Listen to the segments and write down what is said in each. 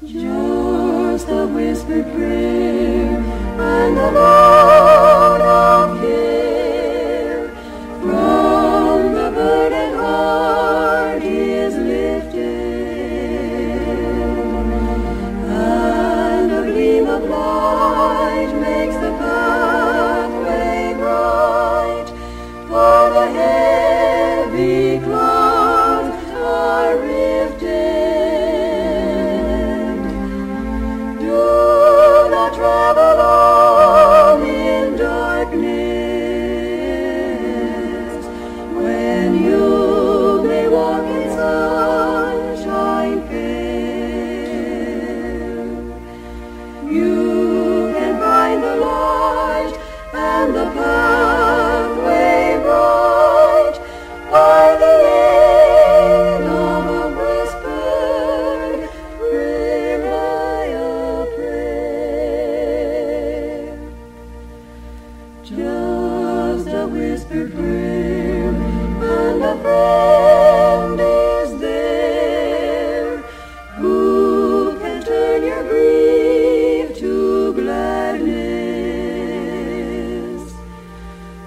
Just a whispered prayer and the load of care from the burdened heart is lifted, and a gleam of light makes the pathway bright, for the heavy clouds are rifted. Travel on in darkness, when you may walk in sunshine fair. You can find the light and the pathway bright by the aid of a whispered prayer by a prayer. Just a whispered prayer, and a friend is there who can turn your grief to gladness,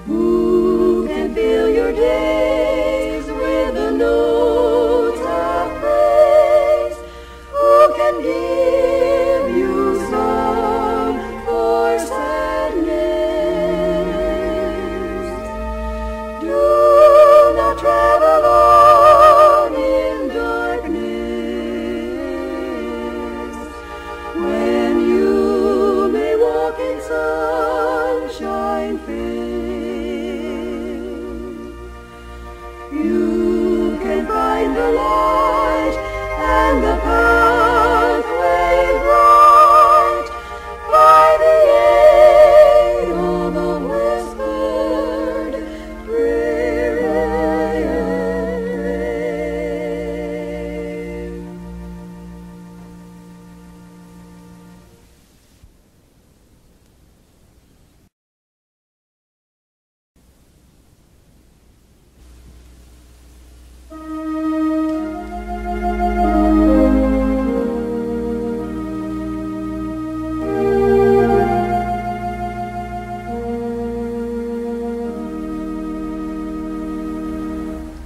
who can fill your days with the notes of praise, who can give you song for sadness. Do not travel on in darkness, when you may walk in sunshine fair. You can find the light and the pathway bright by the aid of a whispered prayer and prayer.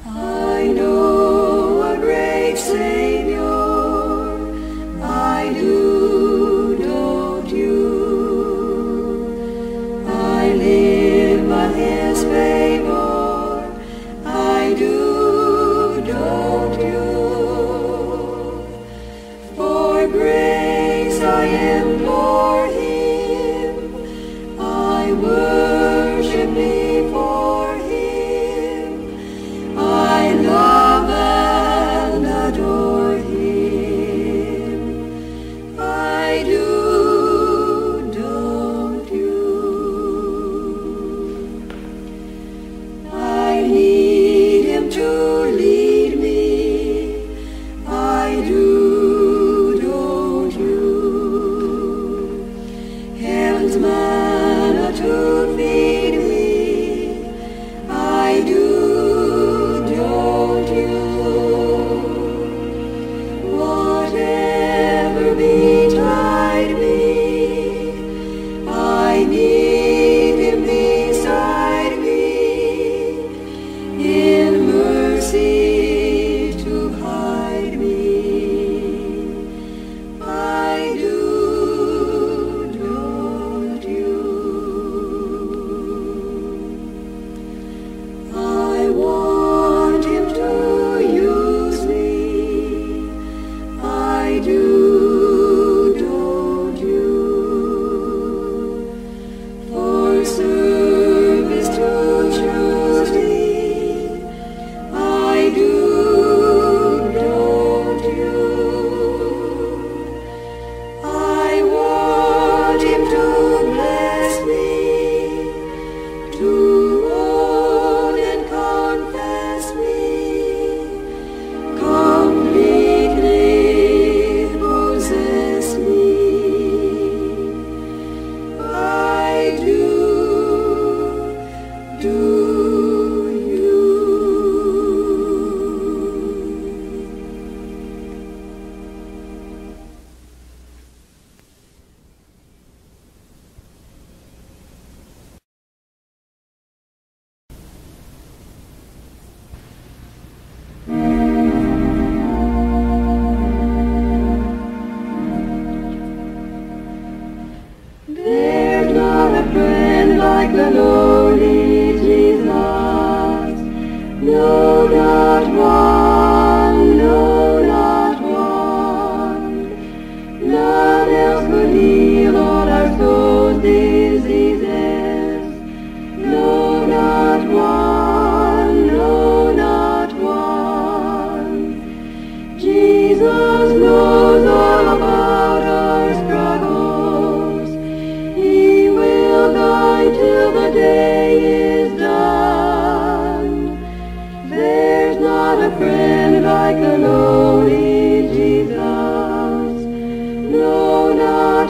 I know a great Savior, I do, don't you? I live by His favor, I do, don't you? For grace I implore Him, I worship before Him, I love and adore Him. I do, don't you? I need Him to lead me. I do, don't you?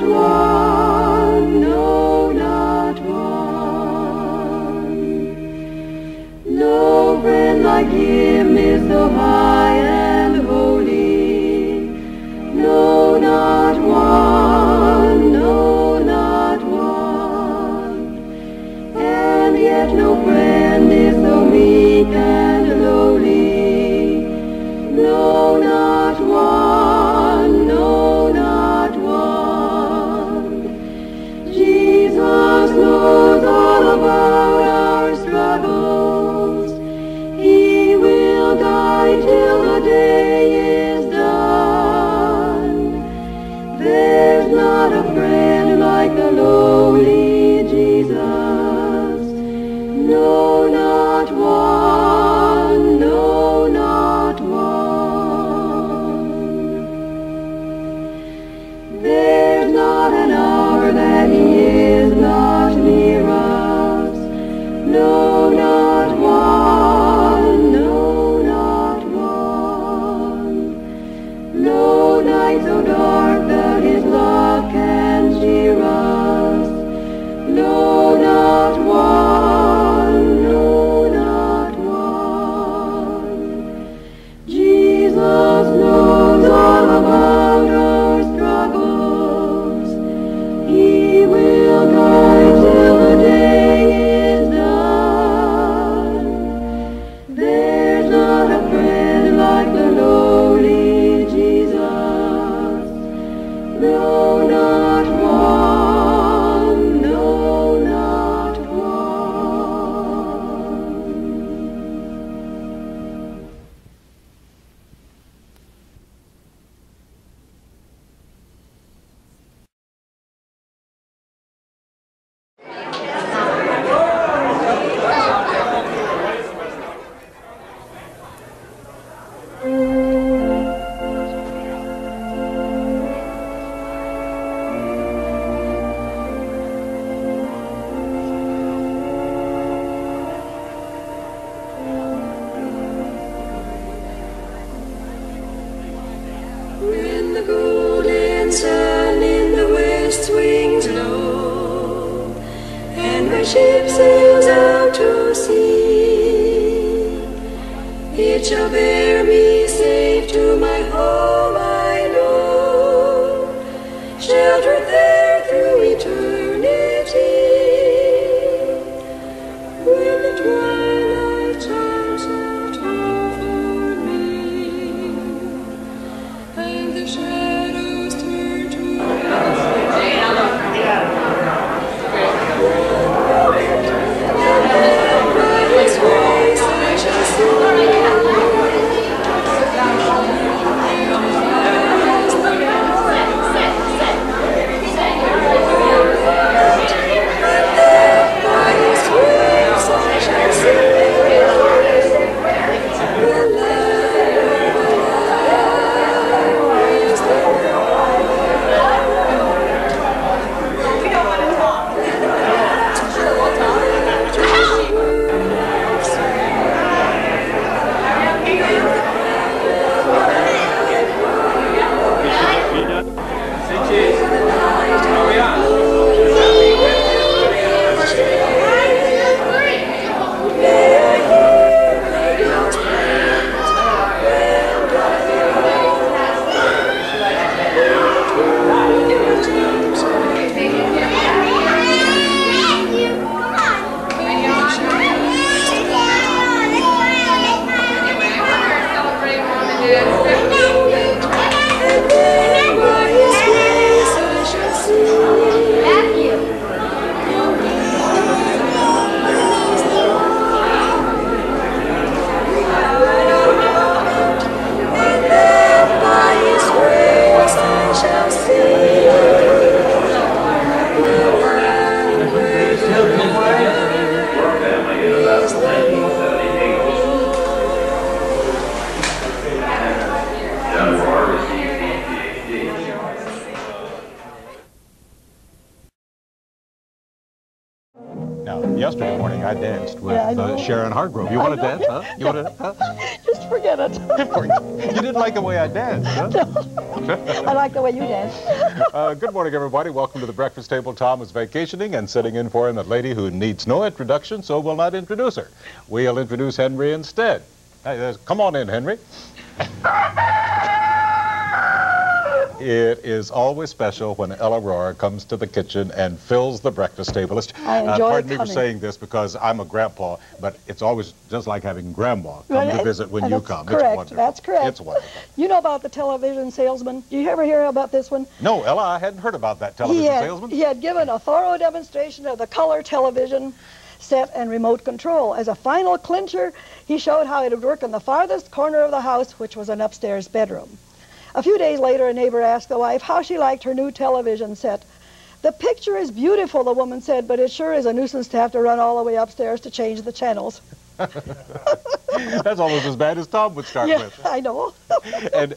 not one, no, not one. No friend like him is so high and holy. No, not one, no, not one. And yet no friend is so meek and lowly. No, not one, no, not one. Jesus knows all about our struggles. He will guide till the day is done. There's not a friend like the lowly Jesus. No, not one, no, not one. There's not an hour that he is not near us. No, not one, no, not one. No night so dark that his love can cheer us. No, not one, no, not one. Jesus knows all about our struggles. He will guide till the day is done. There's not a friend like the lowly Jesus. No, not one, no, not one. When the golden sun in the west swings low, and my ship sails out to sea, it shall bear me safe to my home, I know, sheltered there through eternity. When the twilight chimes out over me, and the shadows turn to by His grace I shall see. Now, yesterday morning I danced with Sharon Hargrove. You want to dance, huh? You want to? Huh? Just Forget it. You didn't like the way I danced, huh? I like the way you dance. Good morning, everybody. Welcome to the breakfast table. Tom is vacationing, and sitting in for him a lady who needs no introduction, so we'll not introduce her. We'll introduce Henry instead. Hey, come on in, Henry. It is always special when Ella Rohrer comes to the kitchen and fills the breakfast table. I enjoy pardon me for coming. saying this because I'm a grandpa, but it's always just like having grandma come to visit when you come. Correct. It's wonderful. That's correct. It's wonderful. You know about the television salesman? Do you ever hear about this one? No, Ella, I hadn't heard about that television salesman. He had given a thorough demonstration of the color television set and remote control. As a final clincher, he showed how it would work in the farthest corner of the house, which was an upstairs bedroom. A few days later, a neighbor asked the wife how she liked her new television set. "The picture is beautiful," the woman said, "but it sure is a nuisance to have to run all the way upstairs to change the channels." That's almost as bad as Tom would start with. I know. And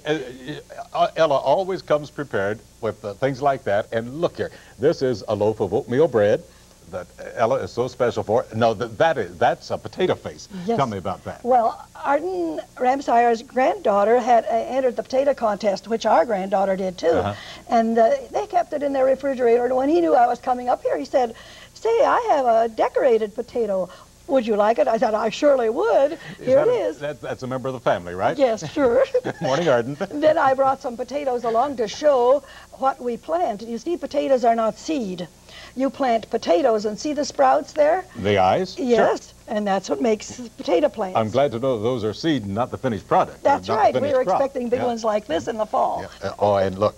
Ella always comes prepared with things like that. And look here, this is a loaf of oatmeal bread that Ella is so special for. No, that's a potato face. Yes. Tell me about that. Well, Arden Ramsire's granddaughter had entered the potato contest, which our granddaughter did too. And they kept it in their refrigerator. And when he knew I was coming up here, he said, "Say, I have a decorated potato. Would you like it?" I said, "I surely would. Here it is." That's a member of the family, right? Yes, sure. Morning, Arden. Then I brought some potatoes along to show what we plant. You see, potatoes are not seed. You plant potatoes and see the sprouts there? The eyes? Yes, sure. And that's what makes potato plants. I'm glad to know those are seed and not the finished product. That's right. We were crop. expecting big ones like this in the fall. Yeah. Oh, and look,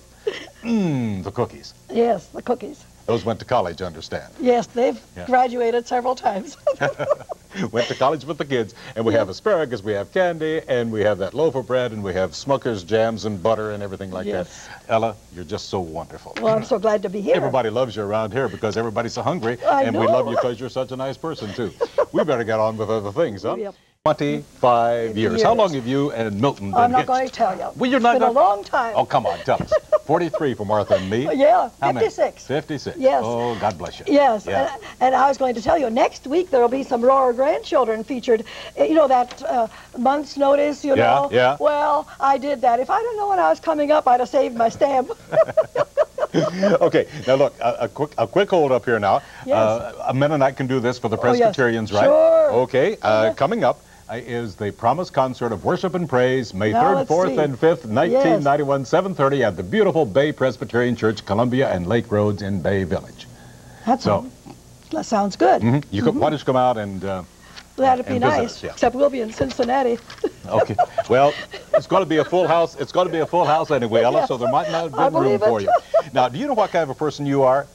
the cookies. Yes, the cookies. Those went to college, understand. Yes, they've graduated several times. Went to college with the kids, and we have asparagus, we have candy, and we have that loaf of bread, and we have Smucker's jams and butter and everything like that. Ella, you're just so wonderful. Well, I'm so glad to be here. Everybody loves you around here because everybody's so hungry, and I we know. love you because you're such a nice person, too. We better get on with other things, huh? Yep. 25 years. How long have you and Milton been I'm not hitched? going to tell you. Well, you're not it's been a long time. Oh, come on, tell us. 43 for Martha and me. Yeah, How 56. Many? 56. Yes. Oh, God bless you. Yes, Yeah. and I was going to tell you, next week there will be some Rohrer grandchildren featured. You know, that month's notice, you know? Yeah. Well, I did that. If I'd have known I was coming up, I'd have saved my stamp. Okay, now look, a quick hold up here now. Yes. A Mennonite can do this for the Presbyterians, right? Sure. Okay, coming up is the Promise Concert of Worship and Praise, May Now 3rd, let's 4th, see. and 5th, 1991, 7:30 at the beautiful Bay Presbyterian Church, Columbia and Lake Roads in Bay Village. That sounds good. You could, why don't you come out and That'd be and visit nice, us, yeah. except we'll be in Cincinnati. Okay, well, it's going to be a full house. It's going to be a full house anyway, Ella, Yes. so there might not I be room believe for it. you. Now, do you know what kind of a person you are?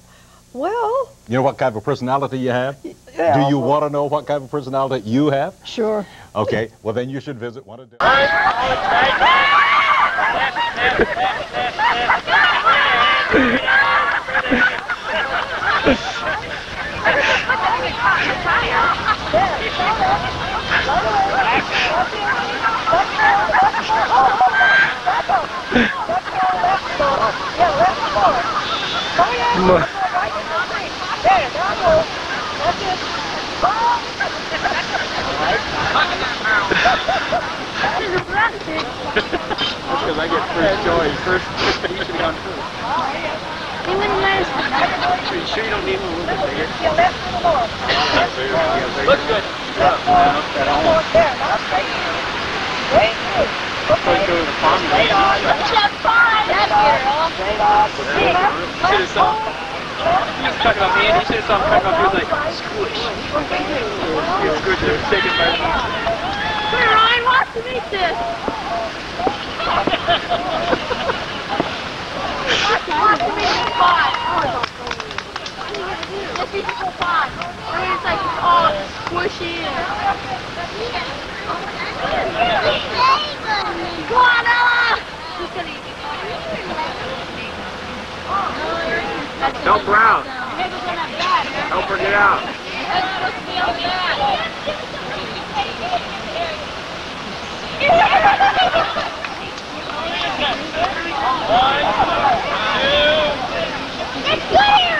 Well, You know what kind of a personality you have? yeah, Do you want to know what kind of a personality you have? Sure. Okay, well then you should visit one of the... Because I get first joy, first you should have gone first. Are you sure you don't need one a little bit bigger? Looks good. Going to the farm today. You should have saw. He was talking about me and he should have saw him talking about me. He was like, squish. It's good to take it back. Hey Ryan, watch me eat this. Watch me eat pie. This is a pie. I mean, it's like all squishy and... Go on, Ella! She's gonna eat it. Help her out. Help her get out. That's supposed to be on It's clear!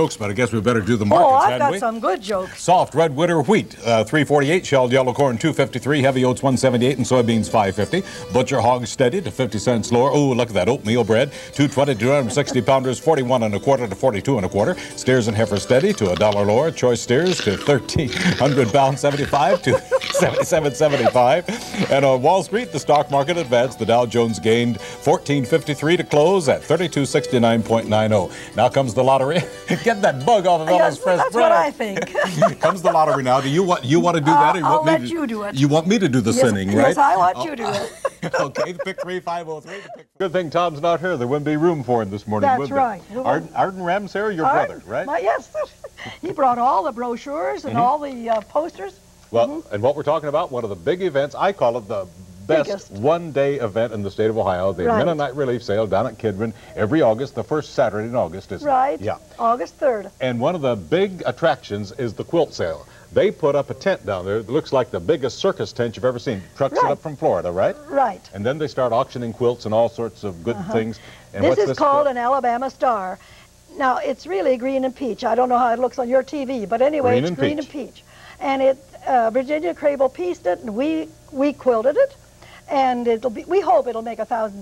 jokes, but I guess we better do the markets, Oh, I've hadn't got we? some good jokes. Soft red winter wheat, 348. Shelled yellow corn, 253. Heavy oats, 178, and soybeans, 550. Butcher hogs steady to 50 cents lower. Oh, look at that oatmeal bread, 220 to 260 pounders, 41 and a quarter to 42 and a quarter. Steers and heifers steady to $1 lower. Choice steers to 1,300 pounds, 75 to 77.75. And on Wall Street, the stock market advanced. The Dow Jones gained 1453 to close at 3269.90. Now comes the lottery. Get that bug off of Ella's fresh That's bread. what I think. Comes the lottery now. Do you want to do that? Or I'll let you do it. You want me to do the sinning, right? Yes, I want you to do it. Okay, pick 3503. Good thing Tom's not here. There wouldn't be room for him this morning. That's would there? right. Arden Ramsey, your brother, right? Yes. He brought all the brochures and all the posters. Well, and what we're talking about, one of the big events, I call it the best Biggest. one-day event in the state of Ohio, the Right. Mennonite Relief Sale down at Kidron every August, the first Saturday in August, isn't it? Right. Yeah. August 3rd. And one of the big attractions is the quilt sale. They put up a tent down there that looks like the biggest circus tent you've ever seen. Trucks it Right. up from Florida, right? Right. And then they start auctioning quilts and all sorts of good things. And This what's is called quilt? an Alabama Star. Now, it's really green and peach. I don't know how it looks on your TV, but anyway, Green it's and green peach. and peach. And Virginia Crable pieced it, and we quilted it. And we hope it'll make $1,000.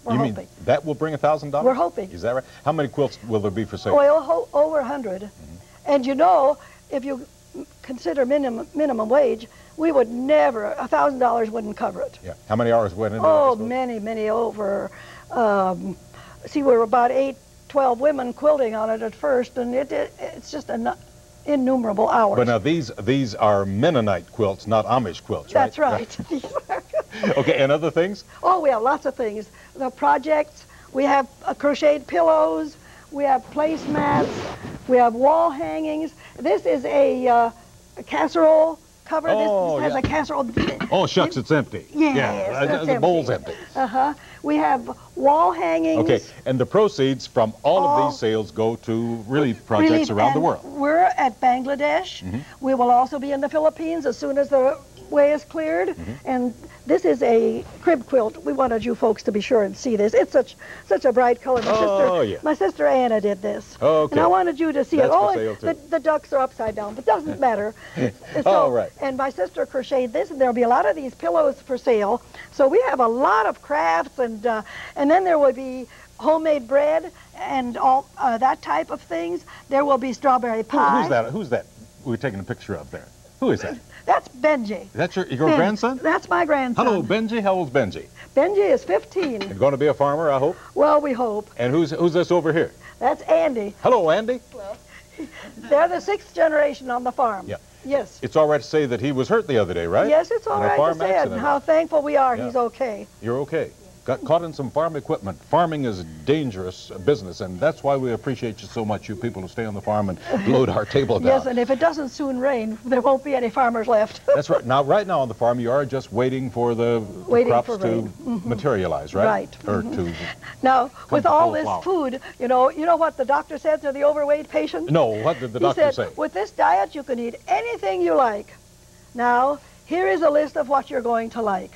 We're You hoping. mean that will bring $1,000? We're hoping. Is that right? How many quilts will there be for sale? Well, over 100. And you know, if you consider minimum wage, we would never, $1,000 wouldn't cover it. Yeah. How many hours went into Oh, that? many over. See, we were about 12 women quilting on it at first, and it's just innumerable hours. But now these are Mennonite quilts, not Amish quilts, right? That's right. Okay, and other things? Oh, we have lots of things. The projects, we have crocheted pillows, we have placemats, we have wall hangings. This is a casserole cover. Oh, this has yeah. a casserole. Oh, shucks, it's empty. Yes, it's the bowl's empty. Uh-huh. We have wall hangings. Okay, and the proceeds from all of these sales go to relief projects around the and world. We're at Bangladesh. We will also be in the Philippines as soon as the way is cleared. And this is a crib quilt. We wanted you folks to be sure and see this. It's such a bright color. My sister Anna did this. Okay. And I wanted you to see That's it. for sale, too. The ducks are upside down, but doesn't matter. All right. And my sister crocheted this, and there'll be a lot of these pillows for sale. So we have a lot of crafts, and then there will be homemade bread and all that type of things. There will be strawberry pie. Who's that we're taking a picture of there? Who is that? That's Benji. Is that your grandson? That's my grandson. Hello, Benji. How old's Benji? Benji is 15. And going to be a farmer, I hope. Well, we hope. And who's this over here? That's Andy. Hello, Andy. They're the 6th generation on the farm. Yeah. Yes. It's all right to say that he was hurt the other day, right? Yes, it's all In a right farm to say it, and accident. how thankful we are Yeah. he's okay. You're okay. Got caught in some farm equipment. Farming is a dangerous business, and that's why we appreciate you so much, you people who stay on the farm and load our table down. Yes, and if it doesn't soon rain, there won't be any farmers left. That's right. Now, right now on the farm, you are just waiting for the crops for to rain. materialize, right? Right. Or to... Now, with to all full this flower. food, you know what the doctor said to the overweight patient? No, what did the He doctor said, say? with this diet, you can eat anything you like. Now, here is a list of what you're going to like.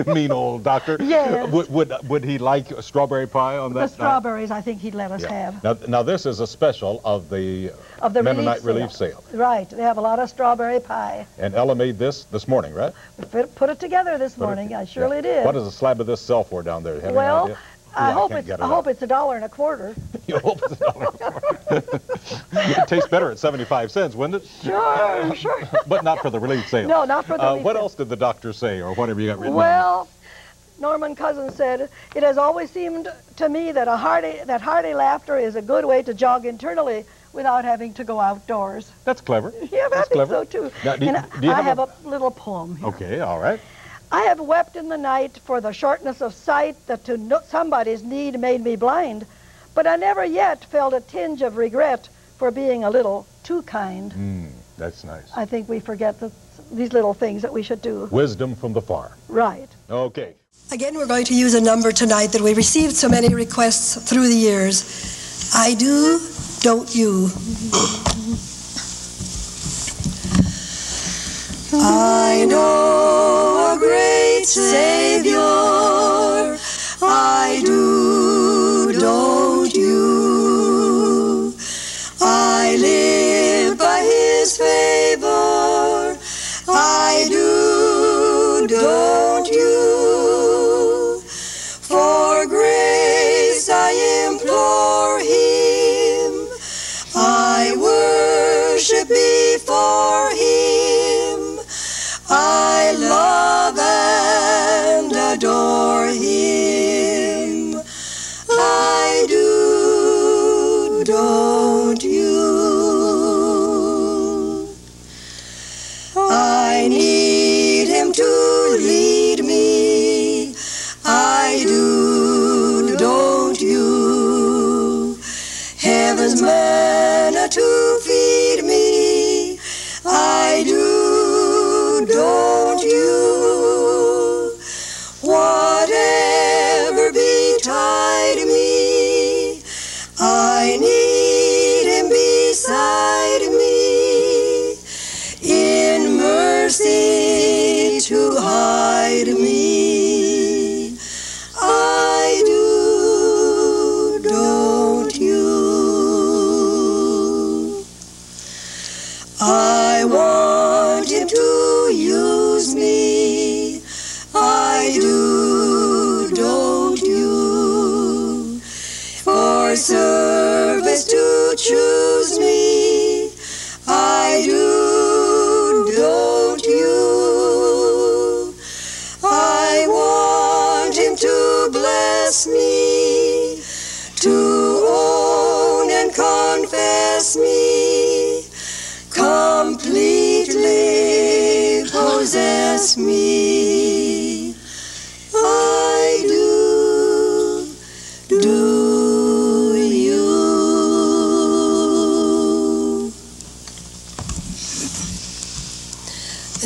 Mean old doctor. Yes. Would he like a strawberry pie on that? The strawberries, I think he'd let us have. Now this is a special of the Mennonite Relief Sale. Right. They have a lot of strawberry pie. And Ella made this morning, right? Put it together this morning. I surely did. What does a slab of this sell for down there? Have Well, you any idea? I Yeah, hope can't it's get it I up. hope it's $1.25. You hope it's $1. It tastes better at 75 cents, wouldn't it? Sure. But not for the relief sale. No, not for the relief What sale. else did the doctor say, or whatever you got written down? Well, Norman Cousins said, it has always seemed to me that hearty laughter is a good way to jog internally without having to go outdoors. That's clever. Yeah, I That's think clever. so too. Now, do And you I have have a little poem here. Okay, all right. I have wept in the night for the shortness of sight that to somebody's need made me blind, but I never yet felt a tinge of regret for being a little too kind. That's nice. I think we forget these little things that we should do. Wisdom from the farm. Right. Okay. Again, we're going to use a number tonight that we received so many requests through the years. I do, don't you? I know a great Savior. I do, don't you?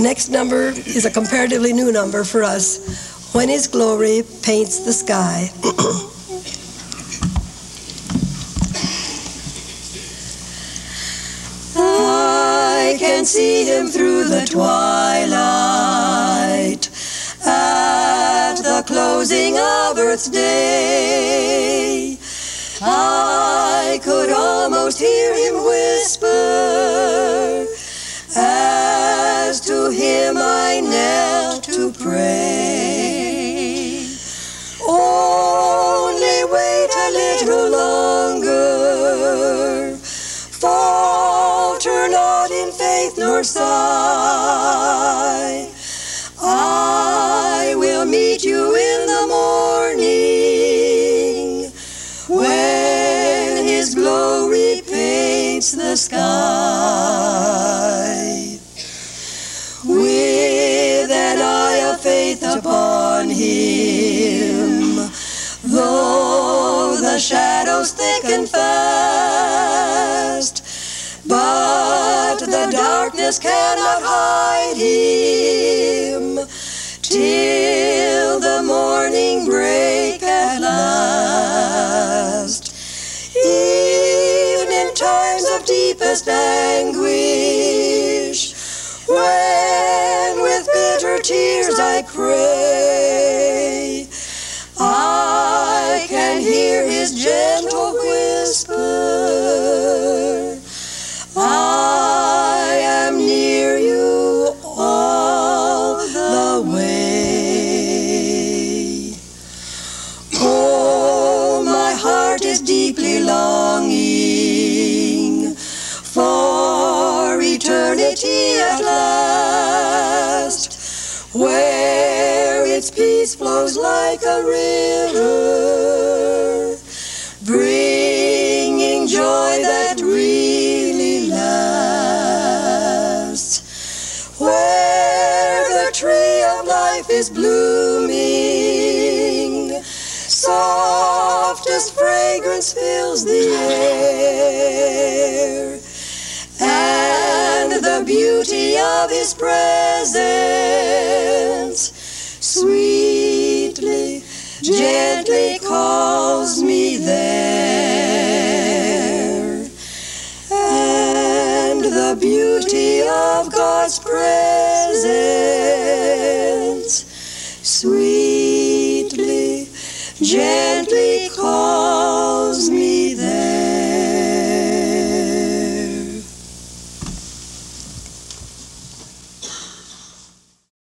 next number is a comparatively new number for us, When His Glory Paints the Sky. I can see Him through the twilight at the closing of earth's day. I could almost hear Him whisper, as to Him I knelt to pray. Only wait a little longer, falter not in faith nor sigh. I will meet you in the morning, when His glory paints the sky. With an eye of faith upon Him, though the shadows thicken fast, but the darkness cannot hide Him till the morning break at last. Even in times of deepest anguish, when with bitter tears I pray, I can hear His gentle whisper, I am near you all the way. Oh, my heart is deeply longing for eternity at last, where its peace flows like a river, bringing joy that really lasts, where the tree of life is blooming, softest fragrance fills the air, and the beauty of His presence sweetly, gently calls me there. And the beauty of God's presence sweetly, gently